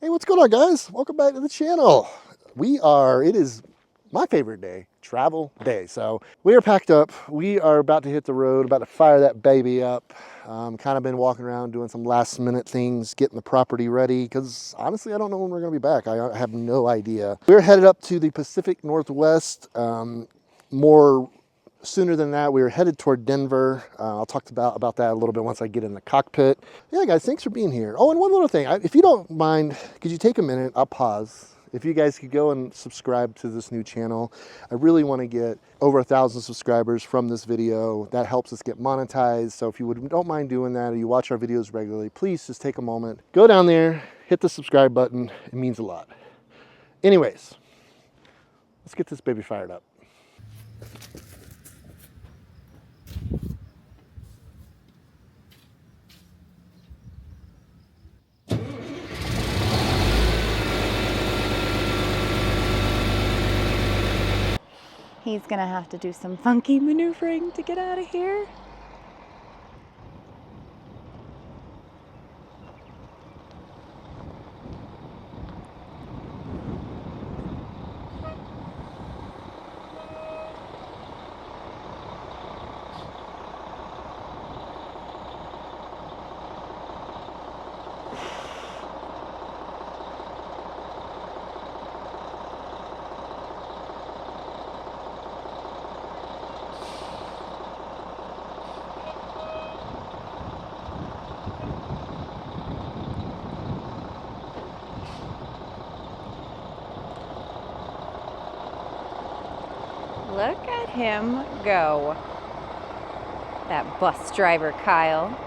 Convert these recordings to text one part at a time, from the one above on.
Hey, what's going on, guys? Welcome back to the channel. It is my favorite day, travel day. So we are packed up. We are about to hit the road, about to fire that baby up. Kind of been walking around doing some last minute things, getting the property ready, because honestly, I don't know when we're going to be back. I have no idea. We're headed up to the Pacific Northwest. More sooner than that, we were headed toward Denver. I'll talk about that a little bit once I get in the cockpit. Yeah, guys, thanks for being here. Oh, and one little thing. If you don't mind, could you take a minute? I'll pause. If you guys could go and subscribe to this new channel. I really want to get over 1,000 subscribers from this video. That helps us get monetized. So if you don't mind doing that, or you watch our videos regularly, please just take a moment. Go down there, hit the subscribe button. It means a lot. Anyways, let's get this baby fired up. He's gonna have to do some funky maneuvering to get out of here. Look at him go. That bus driver, Kyle.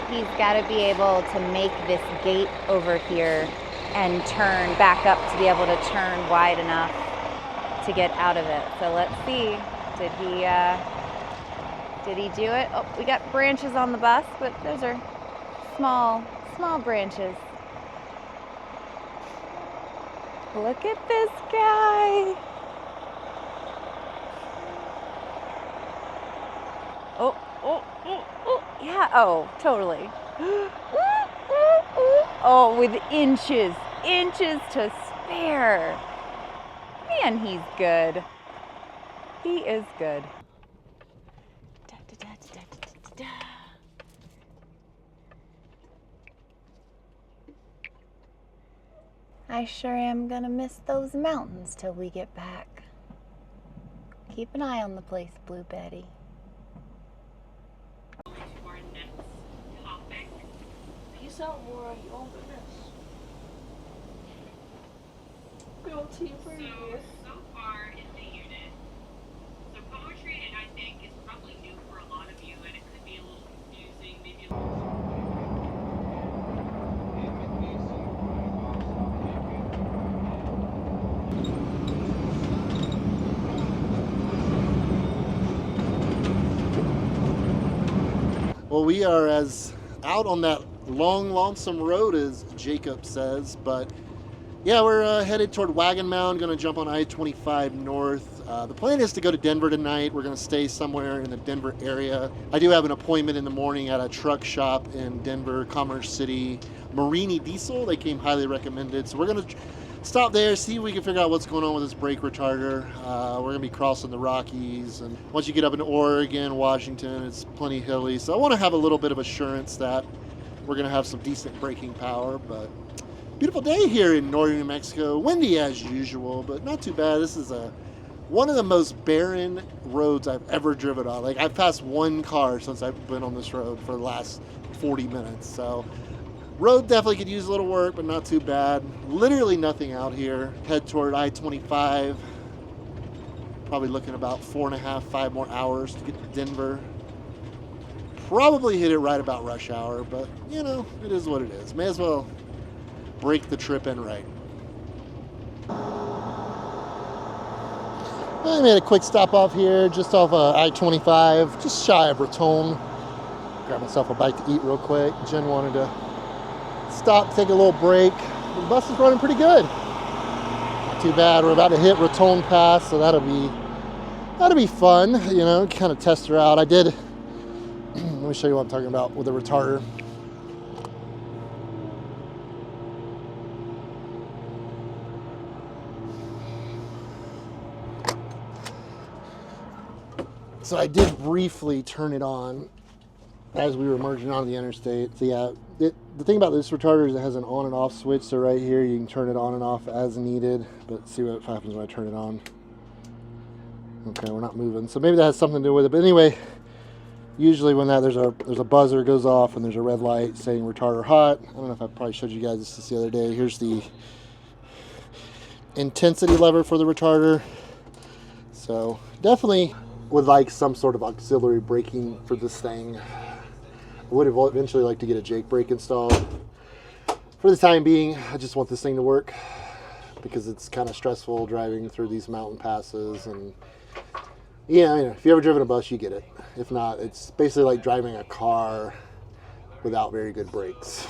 He's got to be able to make this gate over here and turn back up to be able to turn wide enough to get out of it. So let's see. Did he do it? Oh, we got branches on the bus, but those are small branches. Look at this guy. Oh, yeah, oh, totally. Oh, with inches to spare. Man, he's good. He is good. I sure am gonna miss those mountains till we get back. Keep an eye on the place, Blue Betty. Peace out, Laura. You'll miss. Go team for you. So far in the unit, so poetry, and I think is probably new for a lot of you, and it could be a little confusing, maybe a little. Well, we are as out on that long, lonesome road as Jacob says, but yeah, we're headed toward Wagon Mound, going to jump on I-25 north. The plan is to go to Denver tonight. We're going to stay somewhere in the Denver area. I do have an appointment in the morning at a truck shop in Denver, Commerce City. Marini Diesel, they came highly recommended. So we're going to stop there, see if we can figure out what's going on with this brake retarder. We're going to be crossing the Rockies, and once you get up into Oregon, Washington, it's plenty hilly. So I want to have a little bit of assurance that we're going to have some decent braking power, but beautiful day here in northern New Mexico. Windy as usual, but not too bad. This is a one of the most barren roads I've ever driven on. Like, I've passed one car since I've been on this road for the last 40 minutes. So, road definitely could use a little work, but not too bad. Literally nothing out here. Head toward I-25. Probably looking about 4.5, 5 more hours to get to Denver. Probably hit it right about rush hour, but you know, it is what it is. May as well break the trip in right. I made a quick stop off here, just off I-25, just shy of Raton. Grab myself a bite to eat real quick. Jen wanted to stop, take a little break. The bus is running pretty good. Not too bad. We're about to hit Raton Pass, so that'll be fun. You know, kind of test her out. I did. Let me show you what I'm talking about with the retarder. So I did briefly turn it on as we were merging onto the interstate. So yeah, the thing about this retarder is it has an on and off switch. So right here you can turn it on and off as needed. But see what happens when I turn it on. Okay, we're not moving. So maybe that has something to do with it. But anyway, usually when there's a buzzer goes off and there's a red light saying retarder hot. I don't know if I probably showed you guys this the other day. Here's the intensity lever for the retarder. So definitely would like some sort of auxiliary braking for this thing. I would eventually like to get a Jake brake installed. For the time being, I just want this thing to work because it's kind of stressful driving through these mountain passes. And yeah, you know, if you ever driven a bus, you get it. If not, it's basically like driving a car without very good brakes.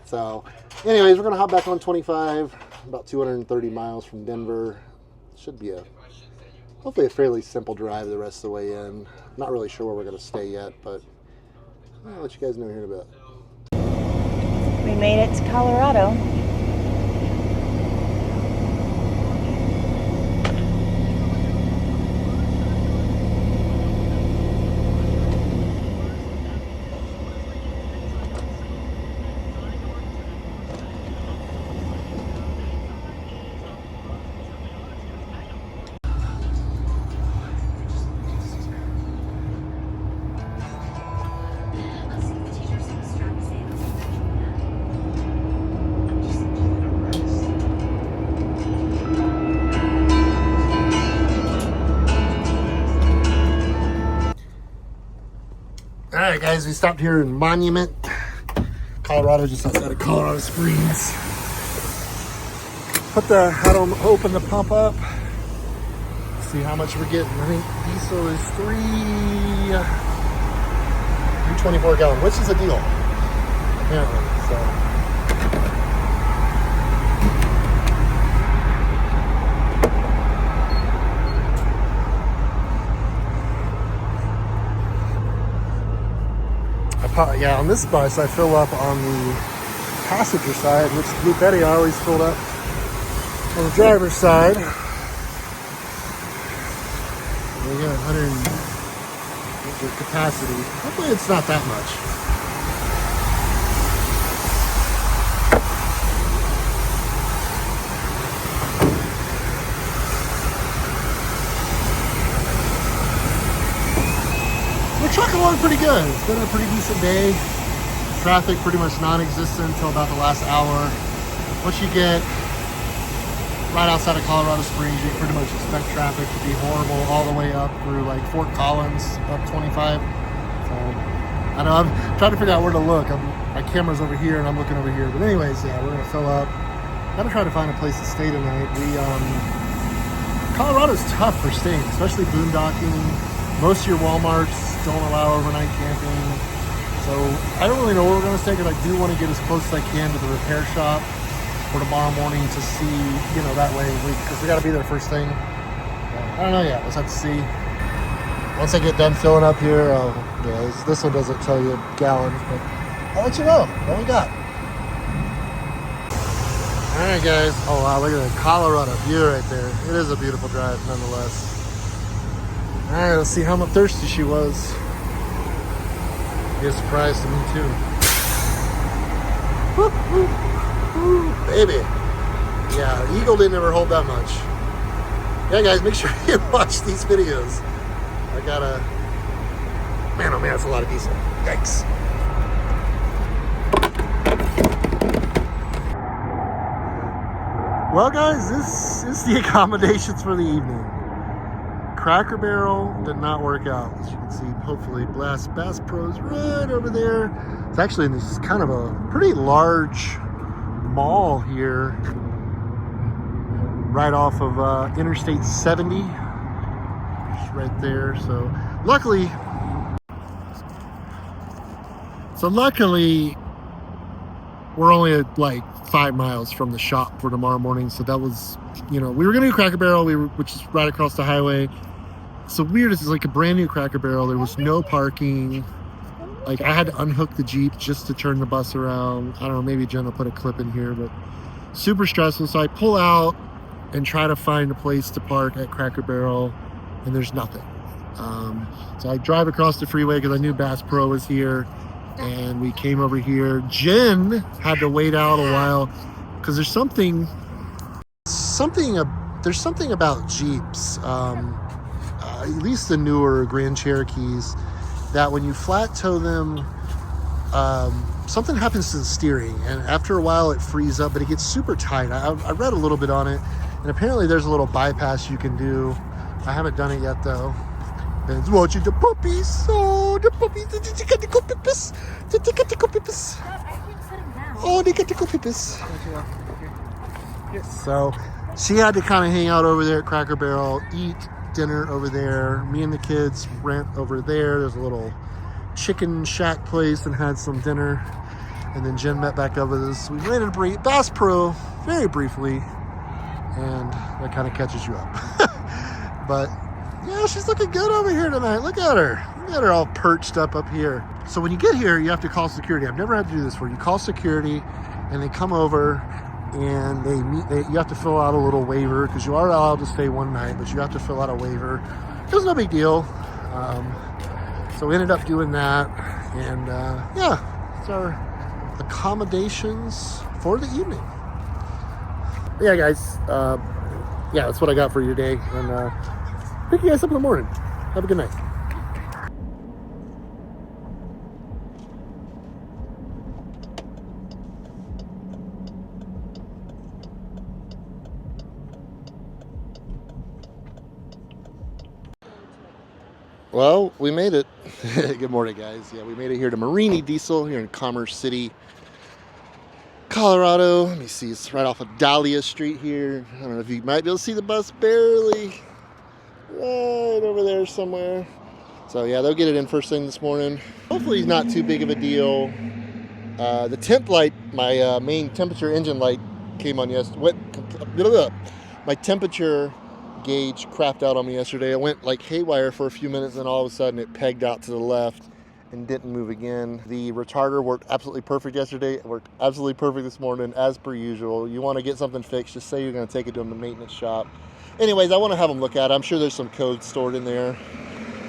So anyways, we're gonna hop back on 25, about 230 miles from Denver. Should be hopefully a fairly simple drive the rest of the way in. Not really sure where we're gonna stay yet, but I'll let you guys know here in a bit. We made it to Colorado. All right, guys, we stopped here in Monument, Colorado, just outside of Colorado Springs. Open the pump up. See how much we're getting. I think diesel is 324 gallon, which is a deal, apparently. So. Yeah, on this bus I fill up on the passenger side, which Blue Betty I always filled up on the driver's side. We got 100 capacity. Hopefully it's not that much. We're trucking along pretty good. It's been a pretty decent day. Traffic pretty much non-existent until about the last hour. Once you get right outside of Colorado Springs, you pretty much expect traffic to be horrible all the way up through like Fort Collins, up 25. So I know I'm trying to figure out where to look. My camera's over here and I'm looking over here. But anyways, yeah, we're gonna fill up. Gotta try to find a place to stay tonight. Colorado's tough for staying, especially boondocking. Most of your Walmarts don't allow overnight camping. So I don't really know where we're gonna stay, because I do want to get as close as I can to the repair shop for tomorrow morning to see, you know, that way because we got to be there first thing. I don't know yet. Let's have to see. Once I get done filling up here, yeah, this one doesn't tell you gallons, but I'll let you know what we got. All right, guys. Oh wow, look at the Colorado view right there. It is a beautiful drive, nonetheless. All right, let's see how thirsty she was. Be a surprise to me too. Whoop, whoop. Ooh, baby. Yeah, Eagle didn't ever hold that much. Yeah, guys, make sure you watch these videos. I gotta, man, oh man, that's a lot of diesel. Yikes. Well, guys, this is the accommodations for the evening. Cracker Barrel did not work out. As you can see, hopefully, Bass Pro's right over there. It's actually in this kind of a pretty large mall here, right off of Interstate 70. Just right there. So luckily, we're only at like 5 miles from the shop for tomorrow morning. So that was, we were gonna do Cracker Barrel, which is right across the highway. So weird, it's like a brand new Cracker Barrel. There was no parking. Like I had to unhook the Jeep just to turn the bus around. I don't know, maybe Jen will put a clip in here, but super stressful. So I pull out and try to find a place to park at Cracker Barrel, and there's nothing. So I drive across the freeway because I knew Bass Pro was here, and we came over here. Jen had to wait out a while because there's something about Jeeps, at least the newer Grand Cherokees, that when you flat tow them, something happens to the steering, and after a while it frees up, but it gets super tight. I read a little bit on it, and apparently there's a little bypass you can do. I haven't done it yet though. And watching the puppies. Oh, the puppies. Did you get the puppies? Did you get the puppies? Oh, they get the puppies. So she had to kind of hang out over there at Cracker Barrel, eat dinner over there. Me and the kids went over there. There's a little chicken shack place and had some dinner. And then Jen met back up with us. We ran into Bass Pro very briefly, and that kind of catches you up. But yeah, she's looking good over here tonight. Look at her. Look at her all perched up here. So when you get here, you have to call security. I've never had to do this before. You call security, and they come over, and you have to fill out a little waiver, because you are allowed to stay one night, but you have to fill out a waiver. It was no big deal. So we ended up doing that, and yeah, it's our accommodations for the evening. Yeah, guys, yeah, that's what I got for you today, and pick you guys up in the morning. Have a good night. Well, we made it. Good morning, guys. Yeah, we made it here to Marini Diesel here in Commerce City, Colorado. Let me see. It's right off of Dahlia Street here. I don't know if you might be able to see the bus barely. Right over there somewhere. So yeah, they'll get it in first thing this morning. Hopefully it's not too big of a deal. The temp light, my main temperature engine light came on yesterday. My temperature gauge crapped out on me yesterday. It went like haywire for a few minutes, and all of a sudden it pegged out to the left and didn't move again. The retarder worked absolutely perfect yesterday. It worked absolutely perfect this morning, as per usual. You want to get something fixed, just say you're going to take it to the maintenance shop. Anyways, I want to have them look at it. I'm sure there's some code stored in there,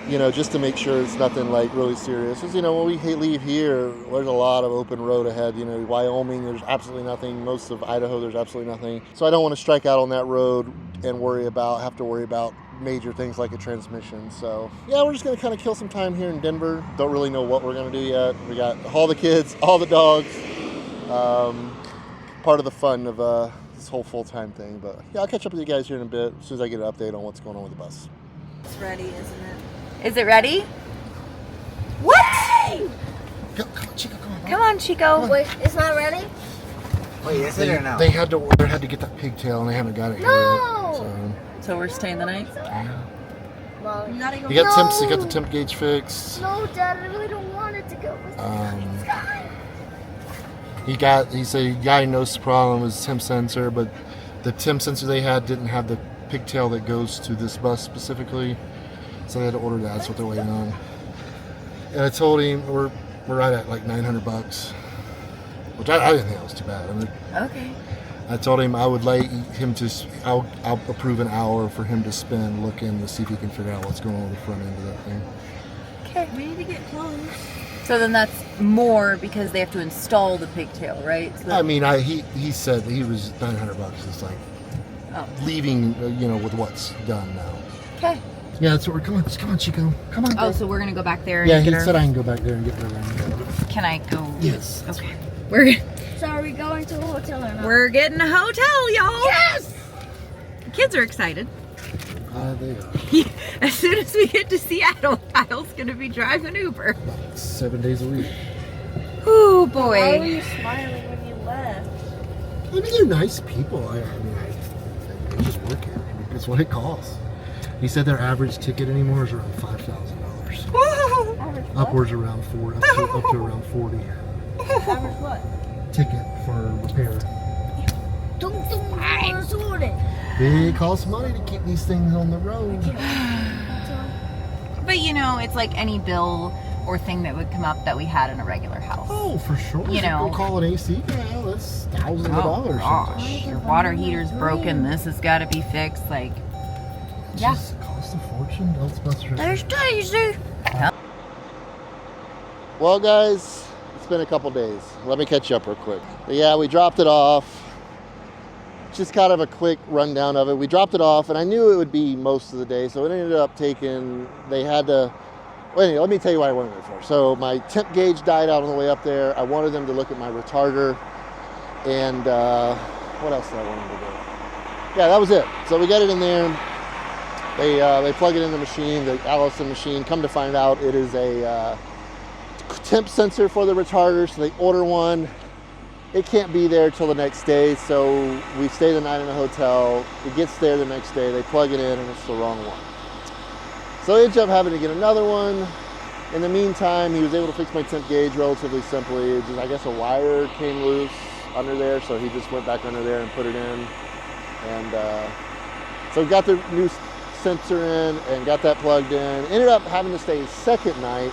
just to make sure it's nothing like really serious. Because, when we leave here, there's a lot of open road ahead. Wyoming, there's absolutely nothing. Most of Idaho, there's absolutely nothing. So I don't want to strike out on that road and have to worry about major things like a transmission. So yeah, we're just going to kind of kill some time here in Denver. Don't really know what we're going to do yet. We got all the kids, all the dogs. Part of the fun of this whole full-time thing. But yeah, I'll catch up with you guys here in a bit as soon as I get an update on what's going on with the bus. It's ready, isn't it? Is it ready? What? Come on, Chico, come on. Come on, Chico. Wait, it's not ready? Wait, is it or no? They had to get that pigtail, and they haven't got it No! yet. So we're staying the night? Yeah. Mom, you gotta go. You got the temp gauge fixed. No, Dad, I really don't want it to go. He said he diagnosed the problem was temp sensor, but the temp sensor they had didn't have the pigtail that goes to this bus specifically, so they had to order that. That's what they're waiting on. And I told him we're right at like $900, which I didn't think it was too bad. I mean, Okay. I told him I would like him to. I'll approve an hour for him to spend looking to see if he can figure out what's going on with the front end of that thing. Okay. We need to get close. So then that's more because they have to install the pigtail, right? So I mean, he said he was $900. It's like leaving, with what's done now. Okay. Yeah, that's what we're going. Come on, Chico. Come on. Oh, so we're gonna go back there and Yeah, get he her. said I can go back there and get her. Can I go? Yes. Okay. So are we going to a hotel or not? We're getting a hotel, y'all. Yes! The kids are excited. They are. As soon as we get to Seattle, Kyle's gonna be driving Uber. 7 days a week. Oh Why were boy. you smiling when you left? I mean, they're nice people. I they just work here. I mean, that's what it costs. He said their average ticket anymore is around $5,000. Average what? Upwards around 40, up to around 40. Average what? Ticket for repair. It costs money to keep these things on the road. But it's like any bill or thing that would come up that we had in a regular house. Oh, for sure. You know. People call an AC now. That's thousands of dollars. Gosh, your water heater's broken. This has got to be fixed. Like, It yeah. just costs a fortune. There's Daisy. Well, guys, it's been a couple days. Let me catch you up real quick. But yeah, we dropped it off. Just kind of a quick rundown of it. We dropped it off, and I knew it would be most of the day, so it ended up taking, they had to, well, anyway, let me tell you why I wanted it for. So my temp gauge died out on the way up there. I wanted them to look at my retarder, and what else did I want them to do? Yeah, that was it. So we got it in there. They plug it in the machine, the Allison machine. Come to find out, it is a temp sensor for the retarder, so they order one. It can't be there till the next day, so we stay the night in a hotel. It gets there the next day, they plug it in, and it's the wrong one. So I ended up having to get another one. In the meantime, he was able to fix my temp gauge relatively simply. It's just, I guess a wire came loose under there, so he just went back under there and put it in. And so we got the new sensor in and got that plugged in. Ended up having to stay a second night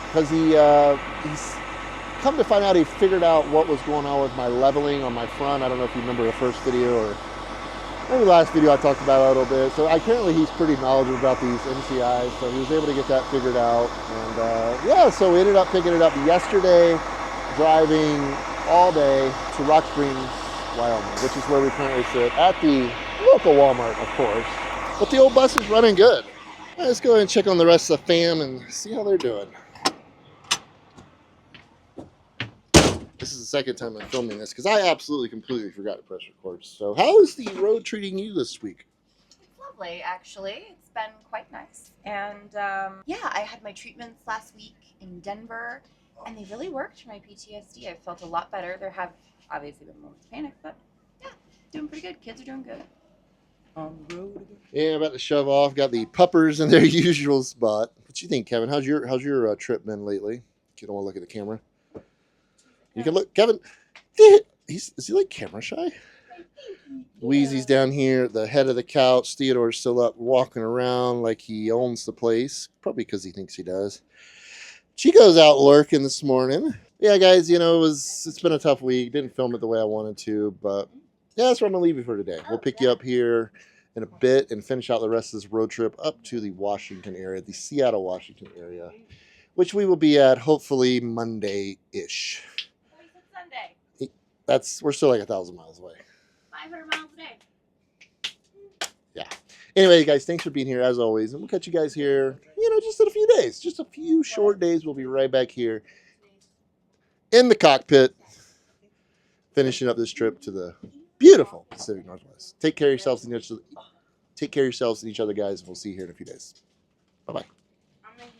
because he's come to find out he figured out what was going on with my leveling on my front. I don't know if you remember the first video or maybe the last video I talked about it a little bit. So apparently he's pretty knowledgeable about these MCIs, so he was able to get that figured out. And yeah, so we ended up picking it up yesterday, driving all day to Rock Springs, Wyoming, which is where we currently sit at the local Walmart, of course. But the old bus is running good. Let's go ahead and check on the rest of the fam and see how they're doing. This is the second time I'm filming this because I absolutely completely forgot to press record. So how is the road treating you this week? lovely, actually. It's been quite nice. And yeah, I had my treatments last week in Denver, and they really worked for my PTSD. I felt a lot better. There have obviously been moments of panic, but yeah, doing pretty good. Kids are doing good. On the road again. Yeah, about to shove off. Got the puppers in their usual spot. What you think, Kevin? How's your trip been lately? You don't want to look at the camera. You can look, Kevin. Is he like camera shy? Wheezy's down here at the head of the couch. Theodore's still up walking around like he owns the place. Probably because he thinks he does. Chico's out lurking this morning. Yeah, guys, you know, it's been a tough week. Didn't film it the way I wanted to, but yeah, that's where I'm going to leave you for today. We'll pick you up here in a bit and finish out the rest of this road trip up to the Washington area, the Seattle, Washington area, which we will be at hopefully Monday-ish. Sunday. We're still like 1,000 miles away. 500 miles a day. Yeah. Anyway, guys, thanks for being here as always. And we'll catch you guys here, just in a few days. Just a few short days. We'll be right back here in the cockpit, finishing up this trip to the beautiful Pacific Northwest. Take care of yourselves and each other, guys. And we'll see you here in a few days. Bye-bye.